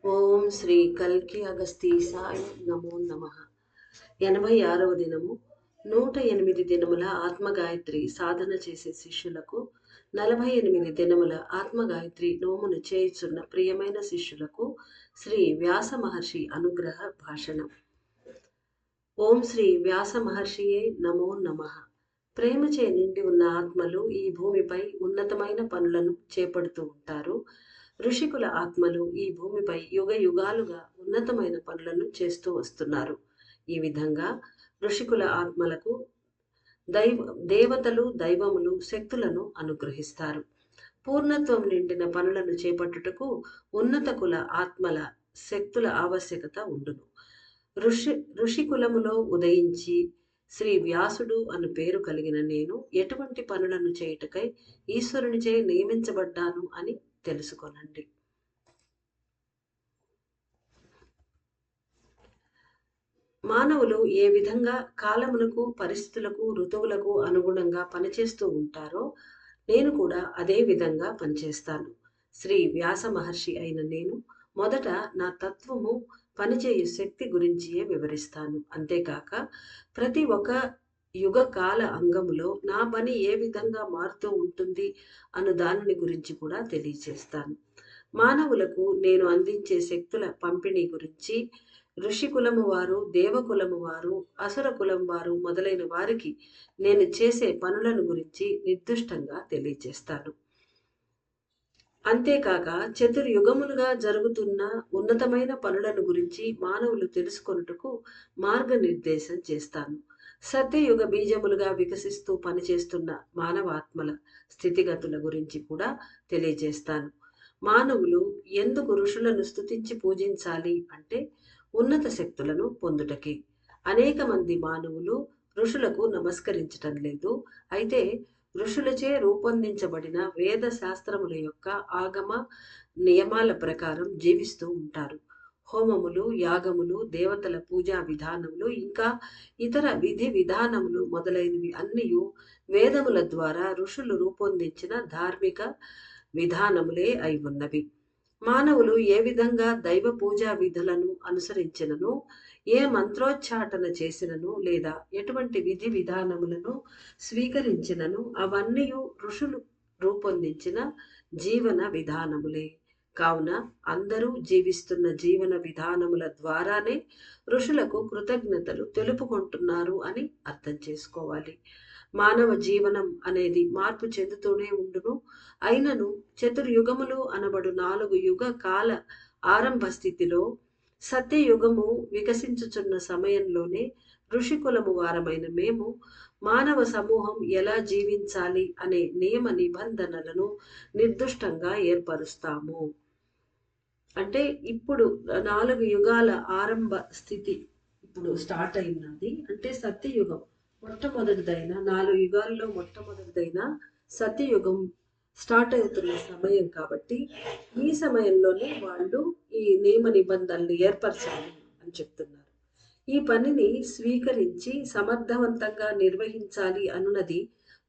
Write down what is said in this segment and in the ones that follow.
ఓం శ్రీ కల్కి అగస్తీసాయ నమో నమ. 86వ దినము. 108 దినముల ఆత్మగాయత్రి సాధన చేసే శిష్యులకు, 48 దినముల ఆత్మగాయత్రి నోమును చేయుచున్న ప్రియమైన శిష్యులకు శ్రీ వ్యాస మహర్షి అనుగ్రహ భాషణం. ఓం శ్రీ వ్యాస మహర్షియే నమో నమ. ప్రేమచే నిండి ఉన్న ఆత్మలు ఈ భూమిపై ఉన్నతమైన పనులను చేపడుతూ ఉంటారు. ఋషికుల ఆత్మలు ఈ భూమిపై యుగ యుగాలుగా ఉన్నతమైన పనులను చేస్తూ వస్తున్నారు. ఈ విధంగా ఋషికుల ఆత్మలకు దేవతలు, దైవములు శక్తులను అనుగ్రహిస్తారు. పూర్ణత్వం నిండిన పనులను చేపట్టుటకు ఉన్నత కుల ఆత్మల శక్తుల ఆవశ్యకత ఉండును. ఋషికులములో ఉదయించి శ్రీ వ్యాసుడు అను పేరు కలిగిన నేను ఎటువంటి పనులను చేయుటకై ఈశ్వరునిచే నియమించబడ్డాను అని తెలుసుకొనండి. మానవులు ఏ విధంగా కాలములకు, పరిస్థితులకు, ఋతువులకు అనుగుణంగా పనిచేస్తూ ఉంటారో నేను కూడా అదే విధంగా పనిచేస్తాను. శ్రీ వ్యాస మహర్షి అయిన నేను మొదట నా తత్వము, పనిచేయు శక్తి గురించియే వివరిస్తాను. అంతేకాక ప్రతి ఒక్క యుగ కాల అంగములో నా పని ఏ విధంగా మారుతూ ఉంటుంది అను దానిని గురించి కూడా తెలియచేస్తాను. మానవులకు నేను అందించే శక్తుల పంపిణీ గురించి ఋషికులము వారు, దేవకులము వారు, అసుర కులం వారు మొదలైన వారికి నేను చేసే పనులను గురించి నిర్దిష్టంగా తెలియజేస్తాను. అంతేకాక చతుర్యుగములుగా జరుగుతున్న ఉన్నతమైన పనులను గురించి మానవులు తెలుసుకొనుటకు మార్గనిర్దేశం చేస్తాను. సత్యయుగ బీజములుగా వికసిస్తూ పనిచేస్తున్న మానవాత్మల స్థితిగతుల గురించి కూడా తెలియజేస్తాను. మానవులు ఎందుకు ఋషులను స్తుతించి పూజించాలి అంటే ఉన్నత శక్తులను పొందుటకే. అనేక మంది మానవులు ఋషులకు నమస్కరించటం లేదు. అయితే ఋషులచే రూపొందించబడిన వేద శాస్త్రముల యొక్క ఆగమ నియమాల ప్రకారం జీవిస్తూ ఉంటారు. హోమములు, యాగములు, దేవతల పూజా విధానములు, ఇంకా ఇతర విధి విధానములు మొదలైనవి అన్నీ వేదముల ద్వారా ఋషులు రూపొందించిన ధార్మిక విధానములే అయి ఉన్నవి. మానవులు ఏ విధంగా దైవ పూజా విధులను అనుసరించినను, ఏ మంత్రోచ్చాటన చేసినను, లేదా ఎటువంటి విధి విధానములను స్వీకరించినను అవన్నీ ఋషులు రూపొందించిన జీవన విధానములే. కావున అందరూ జీవిస్తున్న జీవన విధానముల ద్వారానే ఋషులకు కృతజ్ఞతలు తెలుపుకుంటున్నారు అని అర్థం చేసుకోవాలి. మానవ జీవనం అనేది మార్పు చెందుతూనే ఉండును. అయినను చతుర్యుగములు అనబడు 4 యుగ కాల ఆరంభ స్థితిలో సత్యయుగము వికసించుచున్న సమయంలోనే ఋషికులము వారమైన మేము మానవ సమూహం ఎలా జీవించాలి అనే నియమ నిబంధనలను నిర్దిష్టంగా ఏర్పరుస్తాము. అంటే ఇప్పుడు 4 యుగాల ఆరంభ స్థితి ఇప్పుడు స్టార్ట్ అయినది. అంటే సత్యయుగం మొట్టమొదటిదైన 4 యుగాల్లో మొట్టమొదటిదైన సత్యయుగం స్టార్ట్ అవుతున్న సమయం కాబట్టి ఈ సమయంలోనే వాళ్ళు ఈ నియమ నిబంధనలు ఏర్పరచాలి అని చెప్తున్నారు. ఈ పనిని స్వీకరించి సమర్థవంతంగా నిర్వహించాలి అన్నది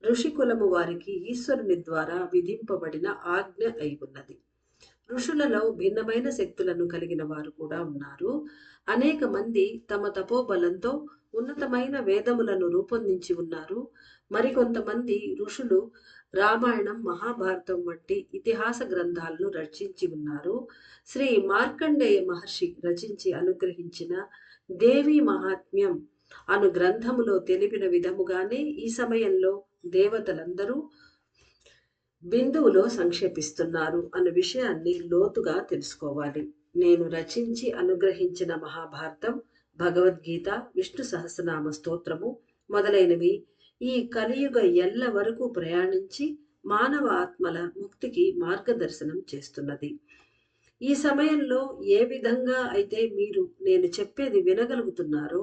ఋషికులము వారికి ఈశ్వరుని ద్వారా విధింపబడిన ఆజ్ఞ అయి ఉన్నది. ఋషులలో భిన్నమైన శక్తులను కలిగిన వారు కూడా ఉన్నారు. అనేక మంది తమ తపోబలంతో ఉన్నతమైన వేదములను రూపొందించి ఉన్నారు. మరికొంతమంది ఋషులు రామాయణం, మహాభారతం వంటి ఇతిహాస గ్రంథాలను రచించి ఉన్నారు. శ్రీ మార్కండేయ మహర్షి రచించి అనుగ్రహించిన దేవి మహాత్మ్యం అను గ్రంథములో తెలిపిన విధముగానే ఈ సమయంలో దేవతలందరూ బిందువులో సంక్షేపిస్తున్నారు అన్న విషయాన్ని లోతుగా తెలుసుకోవాలి. నేను రచించి అనుగ్రహించిన మహాభారతం, భగవద్గీత, విష్ణు సహస్రనామ స్తోత్రము మొదలైనవి ఈ కలియుగ ఎల్ల వరకు ప్రయాణించి మానవ ఆత్మల ముక్తికి మార్గదర్శనం చేస్తున్నది. ఈ సమయంలో ఏ విధంగా అయితే మీరు నేను చెప్పేది వినగలుగుతున్నారో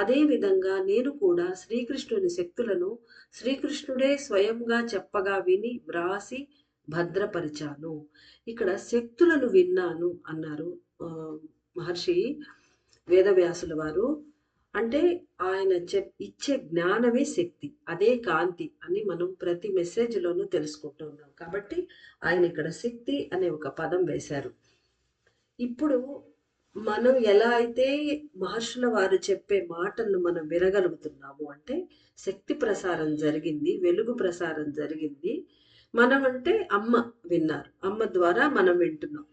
అదే విధంగా నేను కూడా శ్రీకృష్ణుని శక్తులను శ్రీకృష్ణుడే స్వయంగా చెప్పగా విని వ్రాసి భద్రపరిచాను. ఇక్కడ శక్తులను విన్నాను అన్నారు మహర్షి వేదవ్యాసుల వారు. అంటే ఆయన ఇచ్చే జ్ఞానమే శక్తి, అదే కాంతి అని మనం ప్రతి మెసేజ్లోనూ తెలుసుకుంటూ ఉన్నాం. కాబట్టి ఆయన ఇక్కడ శక్తి అనే ఒక పదం వేశారు. ఇప్పుడు మనం ఎలా అయితే మహర్షుల వారు చెప్పే మాటలను మనం వినగలుగుతున్నాము అంటే శక్తి ప్రసారం జరిగింది, వెలుగు ప్రసారం జరిగింది. మనం అంటే అమ్మ విన్నారు. అమ్మ ద్వారా మనం వింటున్నాం.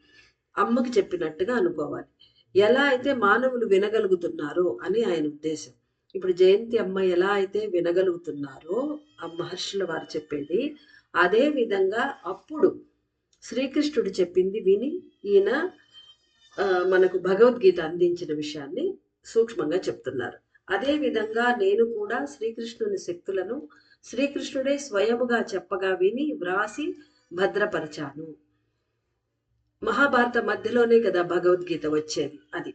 అమ్మకి చెప్పినట్టుగా అనుకోవాలి. ఎలా అయితే మానవులు వినగలుగుతున్నారో అని ఆయన ఉద్దేశం. ఇప్పుడు జయంతి అమ్మ ఎలా అయితే వినగలుగుతున్నారో ఆ మహర్షుల వారు చెప్పేది, అదే విధంగా అప్పుడు శ్రీకృష్ణుడు చెప్పింది విని ఈయన మనకు భగవద్గీత అందించిన విషయాన్ని సూక్ష్మంగా చెప్తున్నారు. అదే విధంగా నేను కూడా శ్రీకృష్ణుని శక్తులను శ్రీకృష్ణుడే స్వయముగా చెప్పగా విని వ్రాసి భద్రపరిచాను. మహాభారత మధ్యలోనే కదా భగవద్గీత వచ్చేది. అది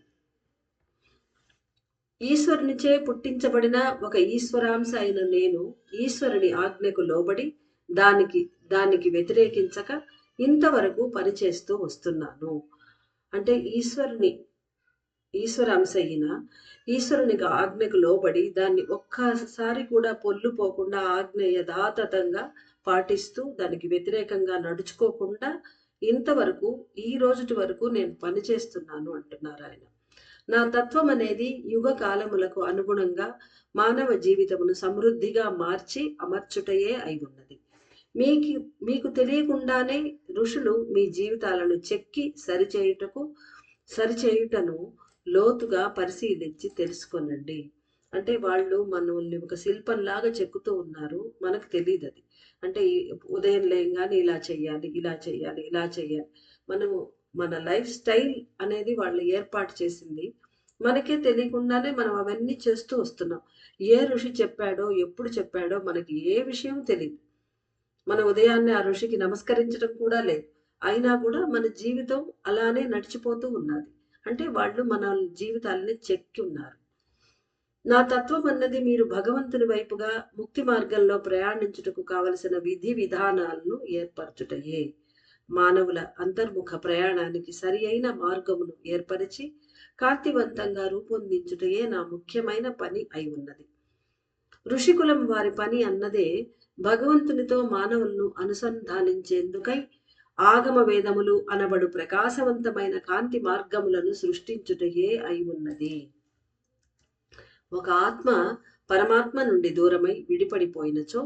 ఈశ్వరునిచే పుట్టించబడిన ఒక ఈశ్వరాంశ అయిన నేను ఈశ్వరుని ఆజ్ఞకు లోబడి దానికి దానికి వ్యతిరేకించక ఇంతవరకు పనిచేస్తూ వస్తున్నాను. అంటే ఈశ్వరాంశ అయిన ఈశ్వరునికి ఆజ్ఞకు లోబడి దాన్ని ఒక్కసారి కూడా పొల్లు పోకుండా ఆజ్ఞ యథాతథంగా పాటిస్తూ దానికి వ్యతిరేకంగా నడుచుకోకుండా ఇంతవరకు ఈ రోజుటి వరకు నేను పనిచేస్తున్నాను అంటున్నారు ఆయన. నా తత్వం అనేది యుగ కాలములకు అనుగుణంగా మానవ జీవితమును సమృద్ధిగా మార్చి అమర్చుటయే అయి ఉన్నది. మీకు తెలియకుండానే ఋషులు మీ జీవితాలను చెక్కి సరిచేయుటను లోతుగా పరిశీలించి తెలుసుకొనండి. అంటే వాళ్ళు మనల్ని ఒక శిల్పంలాగా చెక్కుతూ ఉన్నారు. మనకు తెలియదు అది. అంటే ఉదయం లేయంగానే ఇలా చెయ్యాలి, ఇలా చెయ్యాలి, ఇలా చెయ్యాలి. మనము మన లైఫ్ స్టైల్ అనేది వాళ్ళు ఏర్పాటు చేసింది. మనకే తెలియకుండానే మనం అవన్నీ చేస్తూ వస్తున్నాం. ఏ ఋషి చెప్పాడో, ఎప్పుడు చెప్పాడో మనకి ఏ విషయం తెలియదు. మన ఉదయాన్నే ఆ ఋషికి నమస్కరించడం కూడా లేదు. అయినా కూడా మన జీవితం అలానే నడిచిపోతూ ఉన్నది. అంటే వాళ్ళు మన జీవితాలని చెక్కి ఉన్నారు. నా తత్వం అన్నది మీరు భగవంతుని వైపుగా ముక్తి మార్గంలో ప్రయాణించుటకు కావలసిన విధి విధానాలను ఏర్పరచుటయే. మానవుల అంతర్ముఖ ప్రయాణానికి సరి అయిన మార్గమును ఏర్పరిచి కాంతివంతంగా రూపొందించుటయే నా ముఖ్యమైన పని అయి ఉన్నది. ఋషికులం వారి పని అన్నదే భగవంతునితో మానవులను అనుసంధానించేందుకై ఆగమ వేదములు అనబడు ప్రకాశవంతమైన కాంతి మార్గములను సృష్టించుటయే అయి ఉన్నది. ఒక ఆత్మ పరమాత్మ నుండి దూరమై విడిపడిపోయినచో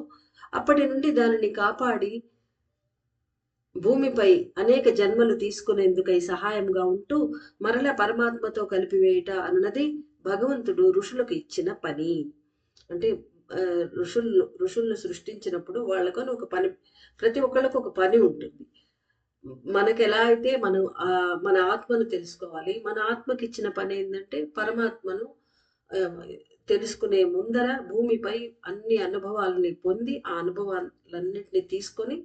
అప్పటి నుండి దానిని కాపాడి భూమిపై అనేక జన్మలు తీసుకునేందుకై సహాయంగా ఉంటూ మరల పరమాత్మతో కలిపివేయుట అన్నది భగవంతుడు ఋషులకు ఇచ్చిన పని. అంటే ఋషులను సృష్టించినప్పుడు వాళ్ళకని ఒక పని, ప్రతి ఒక్కళ్ళకు ఒక పని ఉంటుంది. మనకి ఎలా అయితే మనం మన ఆత్మను తెలుసుకోవాలి. మన ఆత్మకి ఇచ్చిన పని ఏంటంటే పరమాత్మను తెలుసుకునే ముందర భూమిపై అన్ని అనుభవాలని పొంది ఆ అనుభవాలన్నింటినీ తీసుకొని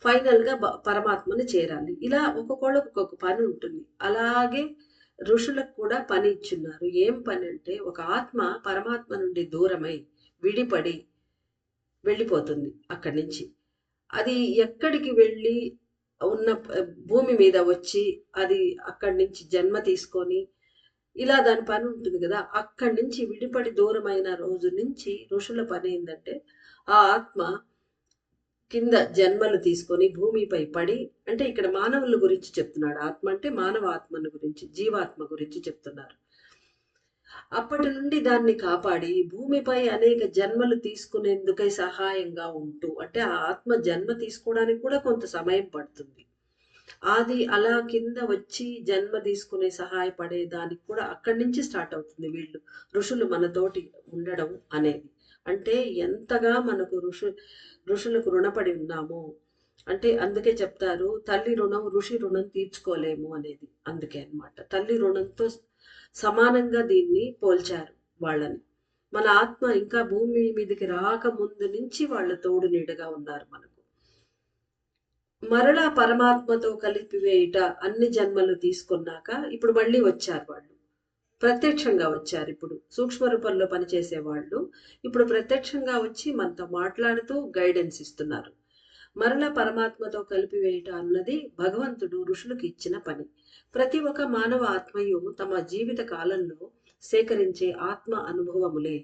ఫైనల్గా పరమాత్మను చేరాలి. ఇలా ఒక్కొక్కళ్ళకు ఒక్కొక్క పని ఉంటుంది. అలాగే ఋషులకు కూడా పని ఇచ్చున్నారు. ఏం పని అంటే ఒక ఆత్మ పరమాత్మ నుండి దూరమై విడిపడి వెళ్ళిపోతుంది అక్కడి నుంచి. అది ఎక్కడికి వెళ్ళి ఉన్న భూమి మీద వచ్చి అది అక్కడి నుంచి జన్మ తీసుకొని ఇలా దాని పని ఉంటుంది కదా. అక్కడి నుంచి విడిపడి దూరమైన రోజు నుంచి ఋషుల పని ఏంటంటే ఆ ఆత్మ కింద జన్మలు తీసుకొని భూమిపై పడి, అంటే ఇక్కడ మానవుల గురించి చెప్తున్నాడు. ఆత్మ అంటే మానవ ఆత్మను గురించి, జీవాత్మ గురించి చెప్తున్నారు. అప్పటి నుండి దాన్ని కాపాడి భూమిపై అనేక జన్మలు తీసుకునేందుకై సహాయంగా ఉంటూ, అంటే ఆ ఆత్మ జన్మ తీసుకోవడానికి కూడా కొంత సమయం పడుతుంది. అది అలా కింద వచ్చి జన్మ తీసుకునే సహాయపడే దానికి కూడా అక్కడి నుంచి స్టార్ట్ అవుతుంది వీళ్ళు ఋషులు మనతోటి ఉండడం అనేది. అంటే ఎంతగా మనకు ఋషులకు రుణపడి ఉన్నామో. అంటే అందుకే చెప్తారు తల్లి రుణం ఋషి రుణం తీర్చుకోలేము అనేది. అందుకే అన్నమాట తల్లి రుణంతో సమానంగా దీన్ని పోల్చారు వాళ్ళని. మన ఆత్మ ఇంకా భూమి మీదకి రాక ముందు నుంచి వాళ్ళ తోడు నీడగా ఉన్నారు మనకు. మరలా పరమాత్మతో కలిపివేయుట అన్ని జన్మలు తీసుకున్నాక ఇప్పుడు మళ్ళీ వచ్చారు వాళ్ళు. ప్రత్యక్షంగా వచ్చారు. ఇప్పుడు సూక్ష్మ రూపంలో పనిచేసే వాళ్ళు ఇప్పుడు ప్రత్యక్షంగా వచ్చి మనతో మాట్లాడుతూ గైడెన్స్ ఇస్తున్నారు. మరలా పరమాత్మతో కలిపివేయుట అన్నది భగవంతుడు ఋషులకు ఇచ్చిన పని. ప్రతి ఒక్క మానవ ఆత్మయు తమ జీవిత కాలంలో సేకరించే ఆత్మ అనుభవములే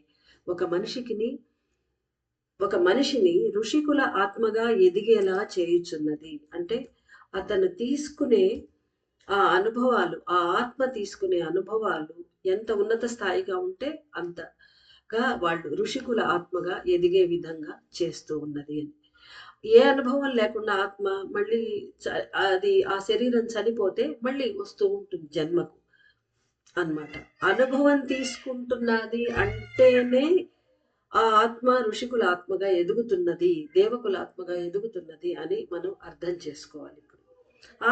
ఒక మనిషిని ఋషికుల ఆత్మగా ఎదిగేలా చేయుచున్నది. అంటే అతను తీసుకునే ఆ అనుభవాలు, ఆ ఆత్మ తీసుకునే అనుభవాలు ఎంత ఉన్నత స్థాయిగా ఉంటే అంతగా వాళ్ళు ఋషికుల ఆత్మగా ఎదిగే విధంగా చేస్తూ ఉన్నది అని. ఏ అనుభవం లేకుండా ఆత్మ మళ్ళీ అది ఆ శరీరం చనిపోతే మళ్ళీ వస్తూ ఉంటుంది జన్మకు అన్నమాట. అనుభవం తీసుకుంటున్నది అంటేనే ఆ ఆత్మ ఋషికుల ఆత్మగా ఎదుగుతున్నది, దేవకుల ఆత్మగా ఎదుగుతున్నది అని మనం అర్థం చేసుకోవాలి ఇప్పుడు.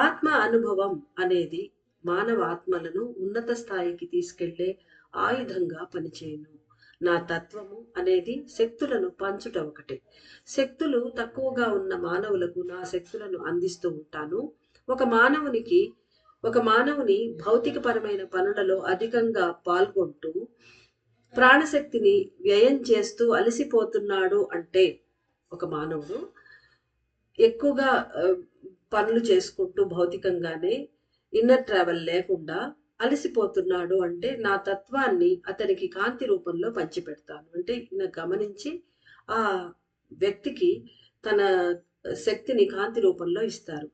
ఆత్మ అనుభవం అనేది మానవ ఆత్మలను ఉన్నత స్థాయికి తీసుకెళ్లే ఆయుధంగా పనిచేయును. నా తత్వము అనేది శక్తులను పంచుట ఒకటే. శక్తులు తక్కువగా ఉన్న మానవులకు నా శక్తులను అందిస్తూ ఉంటాను. ఒక మానవునికి ఒక మానవుని భౌతికపరమైన పనులలో అధికంగా పాల్గొంటూ ప్రాణశక్తిని వ్యయం చేస్తూ అలసిపోతున్నాడు అంటే ఒక మానవుడు ఎక్కువగా పనులు చేసుకుంటూ భౌతికంగానే ఇన్నర్ ట్రావెల్ లేకుండా అలసిపోతున్నాడు అంటే నా తత్వాన్ని అతనికి కాంతి రూపంలో పంచిపెడతాను. అంటే ఈయన గమనించి ఆ వ్యక్తికి తన శక్తిని కాంతి రూపంలో ఇస్తారు.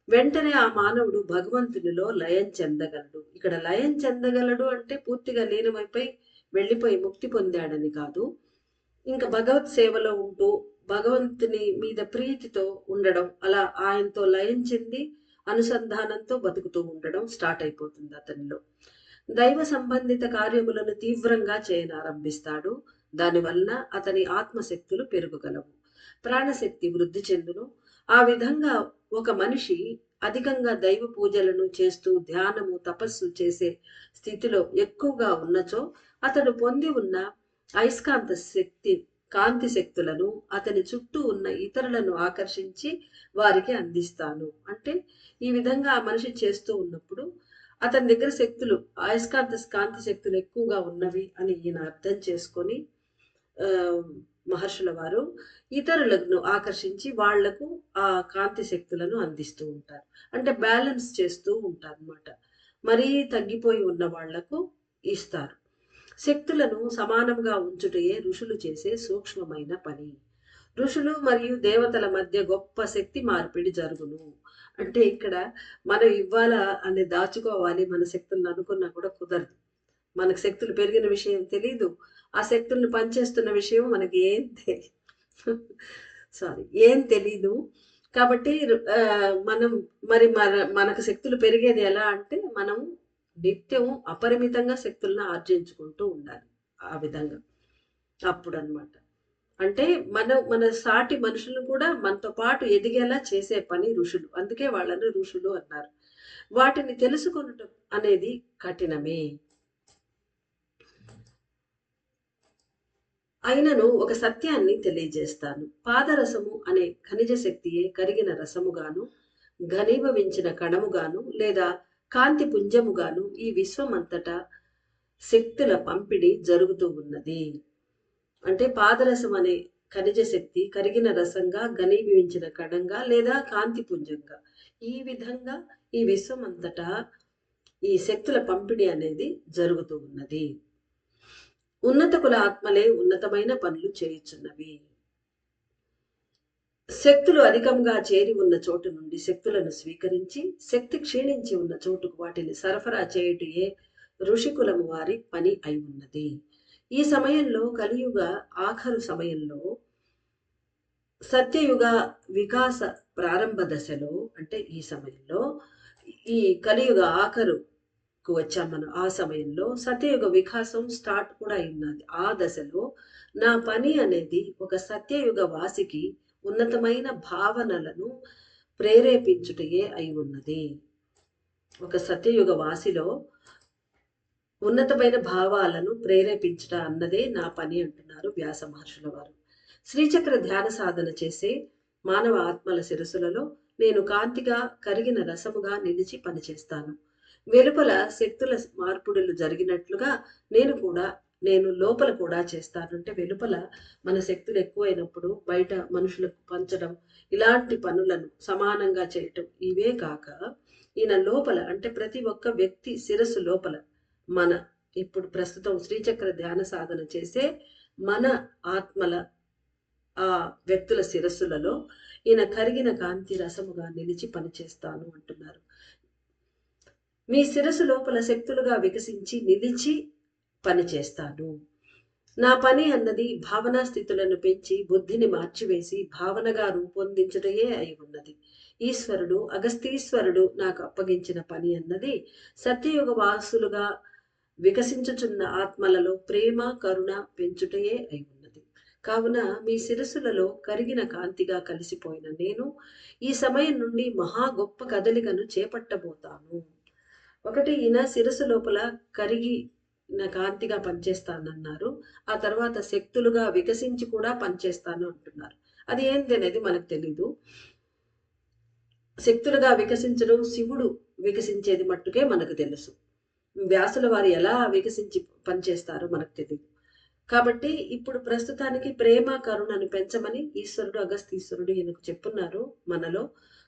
వెంటనే ఆ మానవుడు భగవంతునిలో లయం చెందగలడు. ఇక్కడ లయం చెందగలడు అంటే పూర్తిగా లీనమైపోయి వెళ్ళిపోయి ముక్తి పొందాడని కాదు. ఇంకా భగవత్ సేవలో ఉంటూ భగవంతుని మీద ప్రీతితో ఉండడం, అలా ఆయనతో లయం చెంది అనుసంధానంతో బతుకుతూ ఉండడం స్టార్ట్ అయిపోతుంది అతనిలో. దైవ సంబంధిత కార్యములను తీవ్రంగా చేయనారంభిస్తాడు. దానివలన అతని ఆత్మశక్తులు పెరుగగలవు, ప్రాణశక్తి వృద్ధి చెందును. ఆ విధంగా ఒక మనిషి అధికంగా దైవ పూజలను చేస్తూ ధ్యానము తపస్సు చేసే స్థితిలో ఎక్కువగా ఉన్నచో అతడు పొంది ఉన్న అయస్కాంత శక్తి కాంతి శక్తులను అతని చుట్టూ ఉన్న ఇతరులను ఆకర్షించి వారికి అందిస్తాను. అంటే ఈ విధంగా ఆ మనిషి చేస్తూ ఉన్నప్పుడు అతని దగ్గర శక్తులు అయస్కాంత కాంతి శక్తులు ఎక్కువగా ఉన్నవి అని ఈయన అర్థం చేసుకొని మహర్షుల వారు ఇతరులను ఆకర్షించి వాళ్లకు ఆ కాంతి శక్తులను అందిస్తూ ఉంటారు. అంటే బ్యాలెన్స్ చేస్తూ ఉంటారు అన్నమాట. మరీ తగ్గిపోయి ఉన్న వాళ్లకు ఇస్తారు. శక్తులను సమానంగా ఉంచుటయే ఋషులు చేసే సూక్ష్మమైన పని. ఋషులు మరియు దేవతల మధ్య గొప్ప శక్తి మార్పిడి జరుగును. అంటే ఇక్కడ మనం ఇవ్వాలా అని దాచుకోవాలి మన శక్తులను అనుకున్నా కూడా కుదరదు. మనకు శక్తులు పెరిగిన విషయం తెలీదు. ఆ శక్తులను పనిచేస్తున్న విషయం మనకి ఏం తెలీదు. కాబట్టి మనం మరి మనకు శక్తులు పెరిగేది ఎలా అంటే మనం నిత్యం అపరిమితంగా శక్తులను ఆర్జించుకుంటూ ఉండాలి. ఆ విధంగా అప్పుడు అన్నమాట. అంటే మన సాటి మనుషులను కూడా మనతో పాటు ఎదిగేలా చేసే పని ఋషులు. అందుకే వాళ్ళని ఋషులు అన్నారు. వాటిని తెలుసుకొనటం అనేది కఠినమే. అయినను ఒక సత్యాన్ని తెలియజేస్తాను. పాదరసము అనే ఖనిజ శక్తియే కరిగిన రసముగాను, ఘనీభవించిన కణముగాను లేదా కాంతి పుంజముగాను ఈ విశ్వమంతటా శక్తుల పంపిణీ జరుగుతూ ఉన్నది. అంటే పాదరసం అనే ఖనిజ శక్తి కరిగిన రసంగా, ఘనీభవించిన కణంగా లేదా కాంతి పుంజంగా ఈ విధంగా ఈ విశ్వమంతటా ఈ శక్తుల పంపిణీ అనేది జరుగుతూ ఉన్నది. ఉన్నత కుల ఆత్మలే ఉన్నతమైన పనులు చేయుచున్నవి. శక్తులు అధికంగా చేరి ఉన్న చోటు నుండి శక్తులను స్వీకరించి శక్తి క్షీణించి ఉన్న చోటుకు వాటిని సరఫరా చేయుటయే ఋషికులము వారి పని అయి ఉన్నది. ఈ సమయంలో కలియుగ ఆఖరు సమయంలో సత్యయుగ వికాస ప్రారంభ దశలో అంటే ఈ సమయంలో ఈ కలియుగ ఆఖరుకు వచ్చాం మనం. ఆ సమయంలో సత్యయుగ వికాసం స్టార్ట్ కూడా అయినది. ఆ దశలో నా పని అనేది ఒక సత్యయుగ వాసికి ఉన్నతమైన భావనలను ప్రేరేపించుటయే అయి ఉన్నది. ఒక సత్యయుగ వాసిలో ఉన్నతమైన భావాలను ప్రేరేపించుట అన్నదే నా పని అంటున్నారు వ్యాస మహర్షుల వారు. శ్రీచక్ర ధ్యాన సాధన చేసే మానవ ఆత్మల శిరసులలో నేను కాంతిగా కరిగిన రసముగా నిలిచి పనిచేస్తాను. వెలుపల శక్తుల మార్పుడులు జరిగినట్లుగా నేను లోపల కూడా చేస్తాను. అంటే వెలుపల మన శక్తులు ఎక్కువైనప్పుడు బయట మనుషులకు పంచడం, ఇలాంటి పనులను సమానంగా చేయటం, ఇవే కాక ఈయన లోపల అంటే ప్రతి ఒక్క వ్యక్తి శిరస్సు లోపల మన ఇప్పుడు ప్రస్తుతం శ్రీచక్ర ధ్యాన సాధన చేసే మన ఆత్మల ఆ వ్యక్తుల శిరస్సులలో ఈయన కరిగిన కాంతి రసముగా నిలిచి పనిచేస్తాను అంటున్నారు. మీ శిరస్సు లోపల శక్తులుగా వికసించి నిలిచి పనిచేస్తాను. నా పని అన్నది భావనా స్థితులను పెంచి బుద్ధిని మార్చివేసి భావనగా రూపొందించుటయే అయి ఉన్నది. ఈశ్వరుడు అగస్తీశ్వరుడు నాకు అప్పగించిన పని అన్నది సత్యయుగ వాసులుగా వికసించుచున్న ఆత్మలలో ప్రేమ కరుణ పెంచుటయే అయి ఉన్నది. కావున మీ శిరస్సులలో కరిగిన కాంతిగా కలిసిపోయిన నేను ఈ సమయం నుండి మహా గొప్ప కదలికను చేపట్టబోతాను. ఒకటి, ఈయన శిరస్సు లోపల కరిగి కాంతిగా పనిచేస్తానన్నారు. ఆ తర్వాత శక్తులుగా వికసించి కూడా పనిచేస్తాను అంటున్నారు. అది ఏంటి అనేది మనకు తెలీదు. శక్తులుగా వికసించడం శివుడు వికసించేది మట్టుకే మనకు తెలుసు. వ్యాసుల వారు ఎలా వికసించి పనిచేస్తారో మనకు తెలియదు. కాబట్టి ఇప్పుడు ప్రస్తుతానికి ప్రేమ కరుణను పెంచమని ఈశ్వరుడు అగస్తీశ్వరుడు ఈయనకు చెప్పున్నారు మనలో.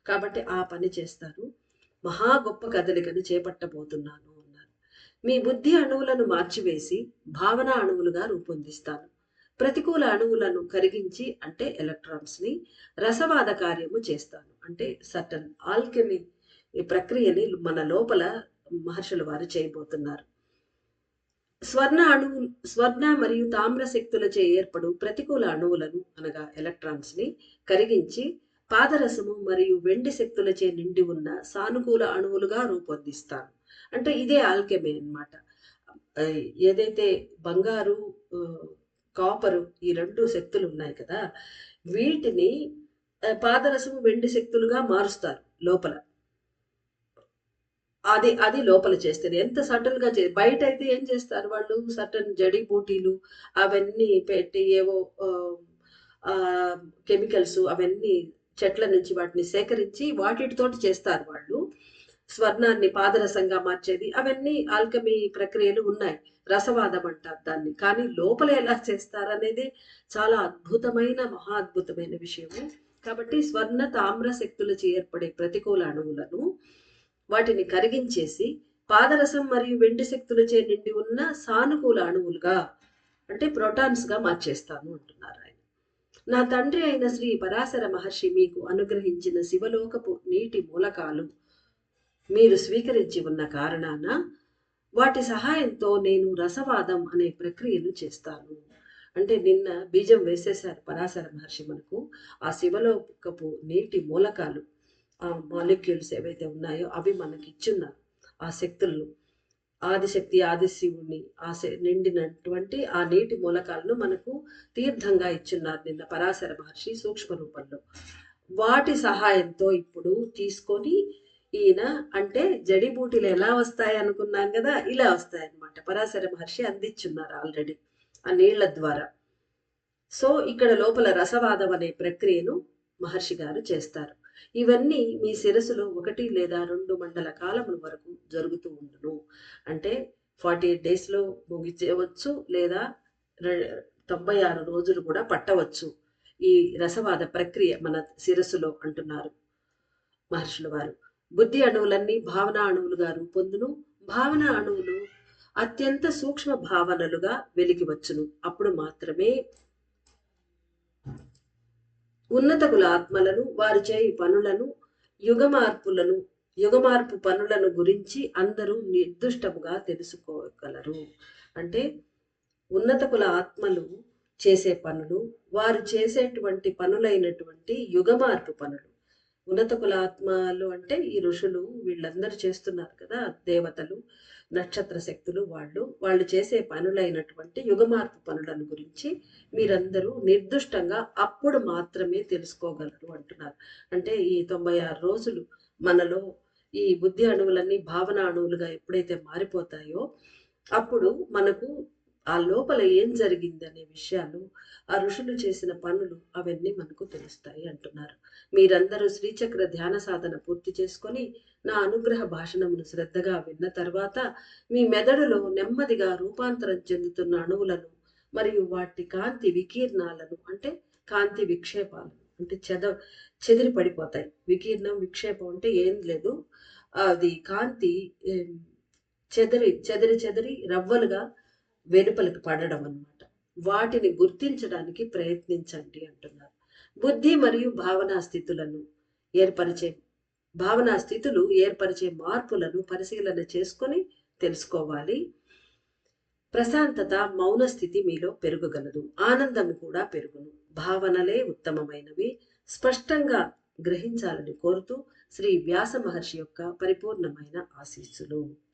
కాబట్టి ఆ పని చేస్తారు. మహా గొప్ప కదలికను చేపట్టబోతున్నాను అన్నారు. మీ బుద్ధి అణువులను మార్చివేసి భావన అణువులుగా రూపొందిస్తాను. ప్రతికూల అణువులను కరిగించి అంటే ఎలక్ట్రాన్స్ ని రసవాద కార్యము చేస్తాను. అంటే సర్టన్ ఆల్కెమీ ఈ ప్రక్రియని మన లోపల మహర్షుల వారు చేయబోతున్నారు. స్వర్ణ మరియు తామ్ర శక్తులచే ఏర్పడు ప్రతికూల అణువులను అనగా ఎలక్ట్రాన్స్ ని కరిగించి పాదరసము మరియు వెండి శక్తులచే నిండి ఉన్న సానుకూల అణువులుగా రూపొందిస్తాను. అంటే ఇదే ఆల్కెమీ అన్నమాట. ఏదైతే బంగారు కాపరు ఈ రెండు శక్తులు ఉన్నాయి కదా, వీటిని పాదరసము వెండి శక్తులుగా మారుస్తారు లోపల. అది లోపల చేస్తారు. ఎంత సటల్ గా బయట అయితే ఏం చేస్తారు వాళ్ళు, సటన్ జడీ బూటీలు అవన్నీ పెట్టి ఏవో కెమికల్స్ అవన్నీ చెట్ల నుంచి వాటిని సేకరించి వాటితోటి చేస్తారు వాళ్ళు. స్వర్ణాన్ని పాదరసంగా మార్చేది అవన్నీ ఆల్కమీ ప్రక్రియలు ఉన్నాయి. రసవాదం అంటారు దాన్ని. కానీ లోపల ఎలా చేస్తారనేది చాలా అద్భుతమైన మహా అద్భుతమైన విషయము. కాబట్టి స్వర్ణ తామ్ర శక్తులచే ఏర్పడే ప్రతికూల అణువులను వాటిని కరిగించేసి పాదరసం మరియు వెండి శక్తులచే నిండి ఉన్న సానుకూల అణువులుగా అంటే ప్రోటాన్స్ గా మార్చేస్తాను అంటున్నారు ఆయన. నా తండ్రి అయిన శ్రీ పరాశర మహర్షి మీకు అనుగ్రహించిన శివలోకపు నీటి మూలకాలు మీరు స్వీకరించి ఉన్న కారణాన వాటి సహాయంతో నేను రసవాదం అనే ప్రక్రియను చేస్తాను. అంటే నిన్న బీజం వేసేశారు పరాశర మహర్షి మనకు. ఆ శివలోకపు నీటి మూలకాలు ఆ మాలిక్యూల్స్ ఏవైతే ఉన్నాయో అవి మనకి ఇచ్చున్నారు. ఆ శక్తులను ఆదిశక్తి ఆదిశివుని నిండినటువంటి ఆ నీటి మూలకాలను మనకు తీర్థంగా ఇచ్చున్నారు నిన్న పరాశర మహర్షి సూక్ష్మ రూపంలో. వాటి సహాయంతో ఇప్పుడు తీసుకొని ఈయన అంటే జడిబూటీలు ఎలా వస్తాయి అనుకున్నాం కదా, ఇలా వస్తాయన్నమాట. పరాశర మహర్షి అందించున్నారు ఆల్రెడీ ఆ నీళ్ల ద్వారా. సో ఇక్కడ లోపల రసవాదం అనే ప్రక్రియను మహర్షి గారు చేస్తారు. ఇవన్నీ మీ శిరస్సులో 1 లేదా 2 మండల కాలముల వరకు జరుగుతూ ఉండును. అంటే 48 days లో ముగించవచ్చు, లేదా 96 రోజులు కూడా పట్టవచ్చు ఈ రసవాద ప్రక్రియ మన శిరస్సులో అంటున్నారు మహర్షుల వారు. బుద్ధి అణువులన్నీ భావన అణువులుగా రూపొందును. భావన అణువులు అత్యంత సూక్ష్మ భావనలుగా వెలిగివచ్చును. అప్పుడు మాత్రమే ఉన్నత కుల ఆత్మలను వారు చేయి పనులను యుగమార్పు పనులను గురించి అందరూ నిర్దుష్టముగా తెలుసుకోగలరు. అంటే ఉన్నత కుల ఆత్మలు చేసే పనులు, వారు చేసేటువంటి పనులైనటువంటి యుగమార్పు పనులు. ఉన్నత కుల ఆత్మలు అంటే ఈ ఋషులు వీళ్ళందరూ చేస్తున్నారు కదా, దేవతలు నక్షత్ర శక్తులు వాళ్ళు చేసే పనులైనటువంటి యుగమార్పు పనులను గురించి మీరందరూ నిర్దుష్టంగా అప్పుడు మాత్రమే తెలుసుకోగలరు అంటున్నారు. అంటే ఈ 96 రోజులు మనలో ఈ బుద్ధి అణువులన్నీ భావన అణువులుగా ఎప్పుడైతే మారిపోతాయో అప్పుడు మనకు ఆ లోపల ఏం జరిగింది అనే విషయాలు, ఆ ఋషులు చేసిన పనులు అవన్నీ మనకు తెలుస్తాయి అంటున్నారు. మీరందరూ శ్రీచక్ర ధ్యాన సాధన పూర్తి చేసుకొని నా అనుగ్రహ భాషణమును శ్రద్ధగా విన్న తర్వాత మీ మెదడులో నెమ్మదిగా రూపాంతరం చెందుతున్న అణువులను మరియు వాటి కాంతి వికీర్ణాలను అంటే కాంతి విక్షేపాలను అంటే చెదిరి పడిపోతాయి. వికీర్ణం విక్షేపం అంటే ఏం లేదు, అది కాంతి చెదిరి రవ్వలుగా వెలుపలికి పడడం అన్నమాట. వాటిని గుర్తించడానికి ప్రయత్నించండి అంటున్నారు. బుద్ధి మరియు భావనా స్థితులను ఏర్పరిచే భావనా స్థితులు ఏర్పరిచే మార్పులను పరిశీలన చేసుకొని తెలుసుకోవాలి. ప్రశాంతత, మౌన స్థితి మీలో పెరుగగలదు. ఆనందం కూడా పెరుగును. భావనలే ఉత్తమమైనవి. స్పష్టంగా గ్రహించాలని కోరుతూ శ్రీ వ్యాస మహర్షి యొక్క పరిపూర్ణమైన ఆశీస్సులు.